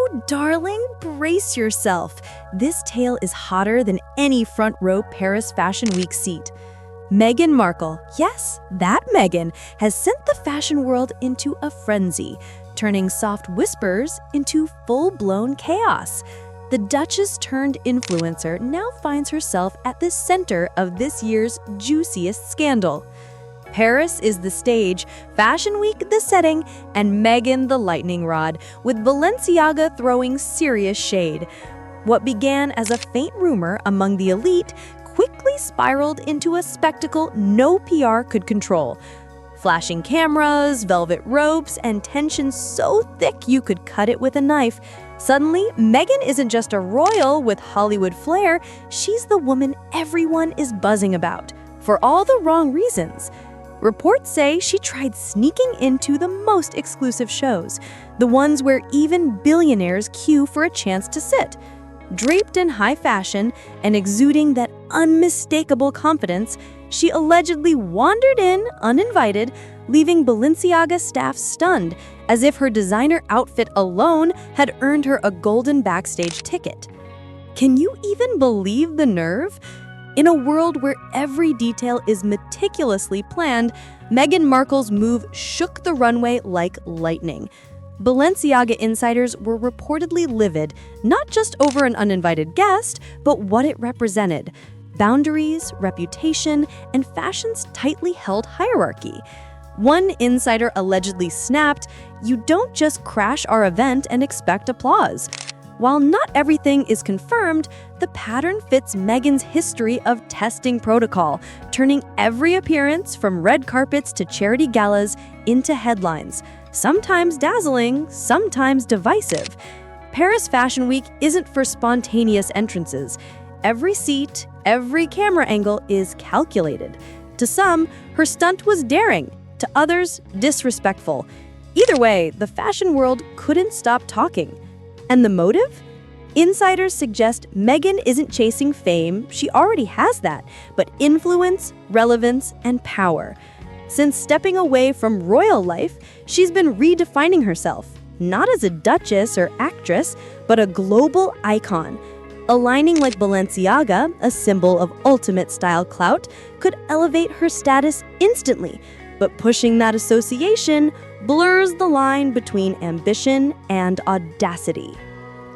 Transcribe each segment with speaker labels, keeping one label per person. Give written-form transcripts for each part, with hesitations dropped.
Speaker 1: Oh, darling, brace yourself. This tale is hotter than any front row Paris Fashion Week seat. Meghan Markle, yes, that Meghan, has sent the fashion world into a frenzy, turning soft whispers into full-blown chaos. The Duchess-turned-influencer now finds herself at the center of this year's juiciest scandal. Paris is the stage, Fashion Week the setting, and Meghan the lightning rod, with Balenciaga throwing serious shade. What began as a faint rumor among the elite quickly spiraled into a spectacle no PR could control. Flashing cameras, velvet ropes, and tension so thick you could cut it with a knife. Suddenly, Meghan isn't just a royal with Hollywood flair, she's the woman everyone is buzzing about, for all the wrong reasons. Reports say she tried sneaking into the most exclusive shows, the ones where even billionaires queue for a chance to sit. Draped in high fashion and exuding that unmistakable confidence, she allegedly wandered in uninvited, leaving Balenciaga staff stunned, as if her designer outfit alone had earned her a golden backstage ticket. Can you even believe the nerve? In a world where every detail is meticulously planned, Meghan Markle's move shook the runway like lightning. Balenciaga insiders were reportedly livid, not just over an uninvited guest, but what it represented: boundaries, reputation, and fashion's tightly held hierarchy. One insider allegedly snapped, "You don't just crash our event and expect applause." While not everything is confirmed, the pattern fits Meghan's history of testing protocol, turning every appearance from red carpets to charity galas into headlines, sometimes dazzling, sometimes divisive. Paris Fashion Week isn't for spontaneous entrances. Every seat, every camera angle is calculated. To some, her stunt was daring, to others, disrespectful. Either way, the fashion world couldn't stop talking. And the motive? Insiders suggest Meghan isn't chasing fame, she already has that, but influence, relevance, and power. Since stepping away from royal life, she's been redefining herself, not as a duchess or actress, but a global icon. Aligning like Balenciaga, a symbol of ultimate style clout, could elevate her status instantly, but pushing that association blurs the line between ambition and audacity.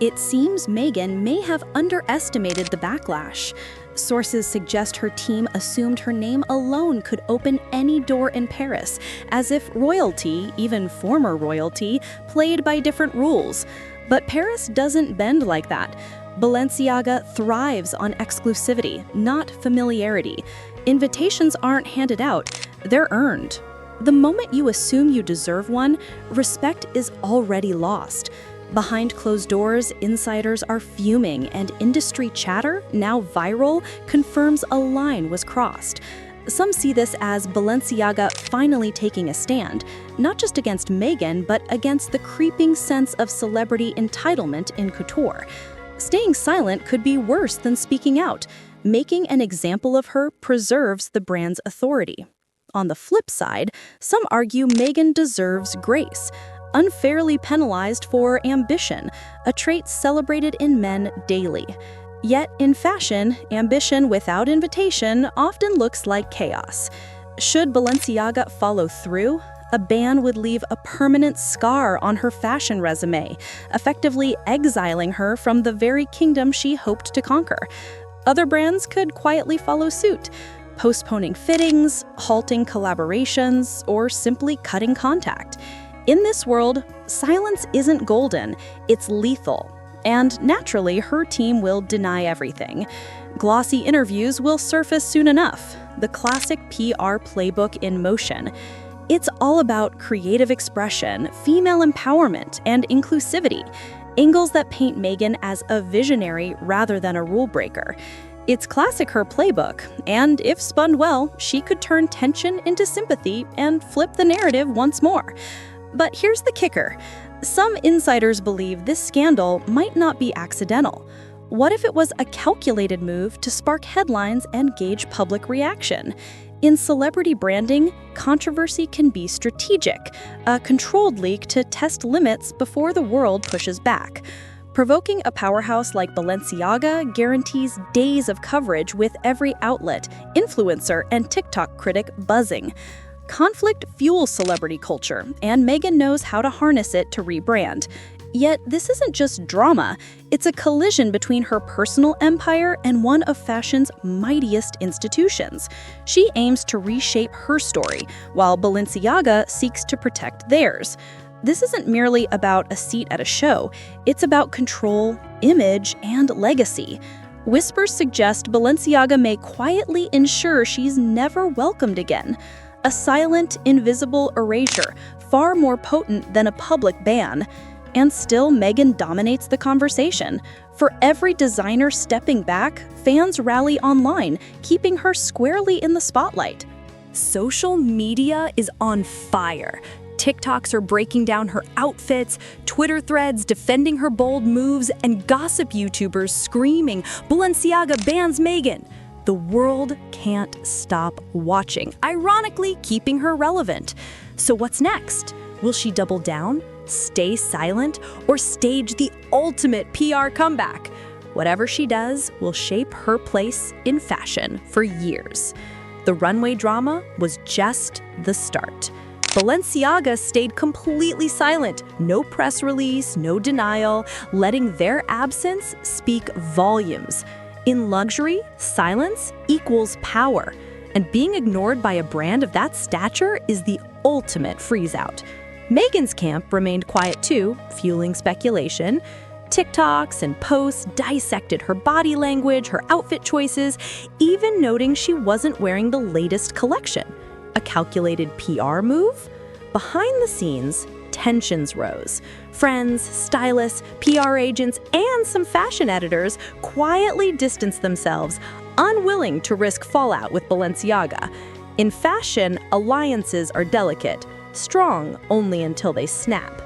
Speaker 2: It seems Meghan may have underestimated the backlash. Sources suggest her team assumed her name alone could open any door in Paris, as if royalty, even former royalty, played by different rules. But Paris doesn't bend like that. Balenciaga thrives on exclusivity, not familiarity. Invitations aren't handed out, they're earned. The moment you assume you deserve one, respect is already lost. Behind closed doors, insiders are fuming, and industry chatter, now viral, confirms a line was crossed. Some see this as Balenciaga finally taking a stand, not just against Meghan, but against the creeping sense of celebrity entitlement in couture. Staying silent could be worse than speaking out. Making an example of her preserves the brand's authority. On the flip side, some argue Meghan deserves grace, unfairly penalized for ambition, a trait celebrated in men daily. Yet in fashion, ambition without invitation often looks like chaos. Should Balenciaga follow through, a ban would leave a permanent scar on her fashion resume, effectively exiling her from the very kingdom she hoped to conquer. Other brands could quietly follow suit, postponing fittings, halting collaborations, or simply cutting contact. In this world, silence isn't golden, it's lethal. And naturally, her team will deny everything. Glossy interviews will surface soon enough, the classic PR playbook in motion. It's all about creative expression, female empowerment, and inclusivity, angles that paint Meghan as a visionary rather than a rule breaker. It's classic her playbook, and if spun well, she could turn tension into sympathy and flip the narrative once more. But here's the kicker. Some insiders believe this scandal might not be accidental. What if it was a calculated move to spark headlines and gauge public reaction? In celebrity branding, controversy can be strategic, a controlled leak to test limits before the world pushes back. Provoking a powerhouse like Balenciaga guarantees days of coverage with every outlet, influencer, and TikTok critic buzzing. Conflict fuels celebrity culture, and Meghan knows how to harness it to rebrand. Yet, this isn't just drama. It's a collision between her personal empire and one of fashion's mightiest institutions. She aims to reshape her story, while Balenciaga seeks to protect theirs. This isn't merely about a seat at a show. It's about control, image, and legacy. Whispers suggest Balenciaga may quietly ensure she's never welcomed again. A silent, invisible erasure, far more potent than a public ban. And still, Meghan dominates the conversation. For every designer stepping back, fans rally online, keeping her squarely in the spotlight.
Speaker 1: Social media is on fire. TikToks are breaking down her outfits, Twitter threads defending her bold moves, and gossip YouTubers screaming, "Balenciaga bans Meghan." The world can't stop watching, ironically keeping her relevant. So what's next? Will she double down, stay silent, or stage the ultimate PR comeback? Whatever she does will shape her place in fashion for years. The runway drama was just the start. Balenciaga stayed completely silent, no press release, no denial, letting their absence speak volumes. In luxury, silence equals power, and being ignored by a brand of that stature is the ultimate freeze-out. Meghan's camp remained quiet too, fueling speculation. TikToks and posts dissected her body language, her outfit choices, even noting she wasn't wearing the latest collection. A calculated PR move? Behind the scenes, tensions rose. Friends, stylists, PR agents, and some fashion editors quietly distanced themselves, unwilling to risk fallout with Balenciaga. In fashion, alliances are delicate, strong only until they snap.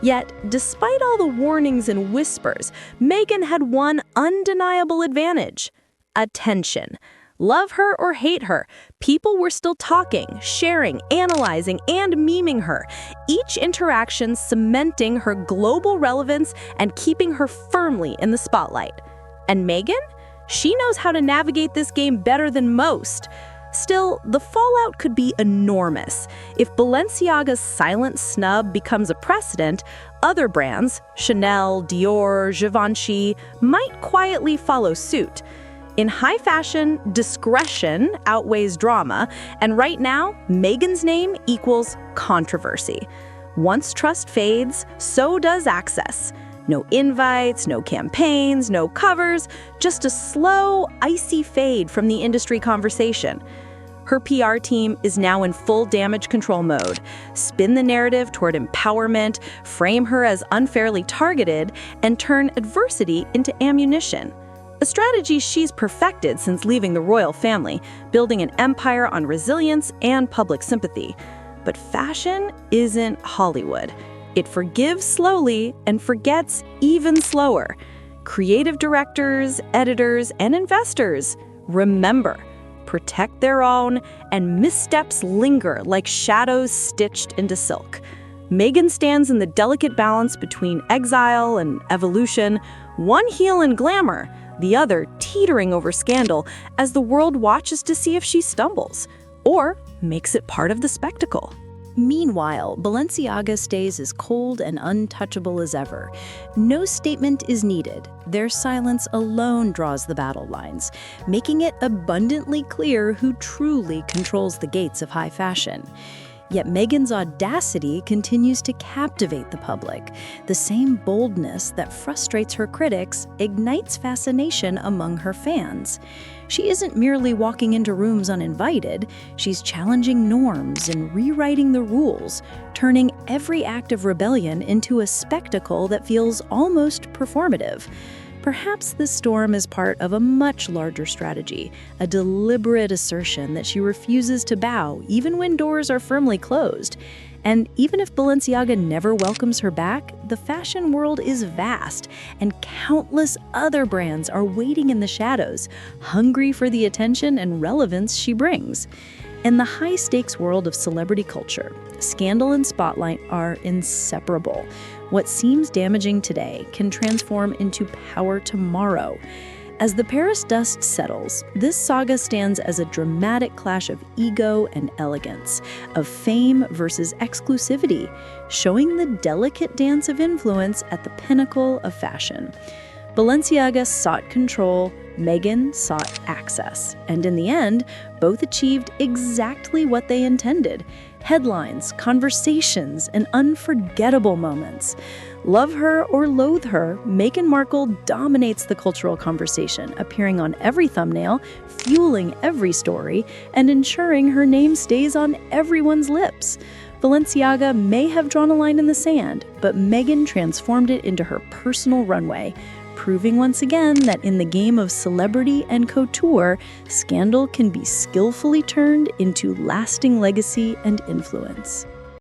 Speaker 1: Yet, despite all the warnings and whispers, Meghan had one undeniable advantage: attention. Love her or hate her, people were still talking, sharing, analyzing, and memeing her, each interaction cementing her global relevance and keeping her firmly in the spotlight. And Meghan? She knows how to navigate this game better than most. Still, the fallout could be enormous. If Balenciaga's silent snub becomes a precedent, other brands, Chanel, Dior, Givenchy, might quietly follow suit. In high fashion, discretion outweighs drama, and right now, Meghan's name equals controversy. Once trust fades, so does access. No invites, no campaigns, no covers, just a slow, icy fade from the industry conversation. Her PR team is now in full damage control mode. Spin the narrative toward empowerment, frame her as unfairly targeted, and turn adversity into ammunition. A strategy she's perfected since leaving the royal family, building an empire on resilience and public sympathy. But fashion isn't Hollywood. It forgives slowly and forgets even slower. Creative directors, editors, and investors, remember, protect their own, and missteps linger like shadows stitched into silk. Meghan stands in the delicate balance between exile and evolution, one heel in glamour, the other teetering over scandal as the world watches to see if she stumbles or makes it part of the spectacle.
Speaker 2: Meanwhile, Balenciaga stays as cold and untouchable as ever. No statement is needed. Their silence alone draws the battle lines, making it abundantly clear who truly controls the gates of high fashion. Yet Meghan's audacity continues to captivate the public. The same boldness that frustrates her critics ignites fascination among her fans. She isn't merely walking into rooms uninvited, she's challenging norms and rewriting the rules, turning every act of rebellion into a spectacle that feels almost performative. Perhaps this storm is part of a much larger strategy, a deliberate assertion that she refuses to bow even when doors are firmly closed. And even if Balenciaga never welcomes her back, the fashion world is vast, and countless other brands are waiting in the shadows, hungry for the attention and relevance she brings. In the high-stakes world of celebrity culture, scandal and spotlight are inseparable. What seems damaging today can transform into power tomorrow. As the Paris dust settles, this saga stands as a dramatic clash of ego and elegance, of fame versus exclusivity, showing the delicate dance of influence at the pinnacle of fashion. Balenciaga sought control, Meghan sought access, and in the end, both achieved exactly what they intended: headlines, conversations, and unforgettable moments. Love her or loathe her, Meghan Markle dominates the cultural conversation, appearing on every thumbnail, fueling every story, and ensuring her name stays on everyone's lips. Balenciaga may have drawn a line in the sand, but Meghan transformed it into her personal runway, proving once again that in the game of celebrity and couture, scandal can be skillfully turned into lasting legacy and influence.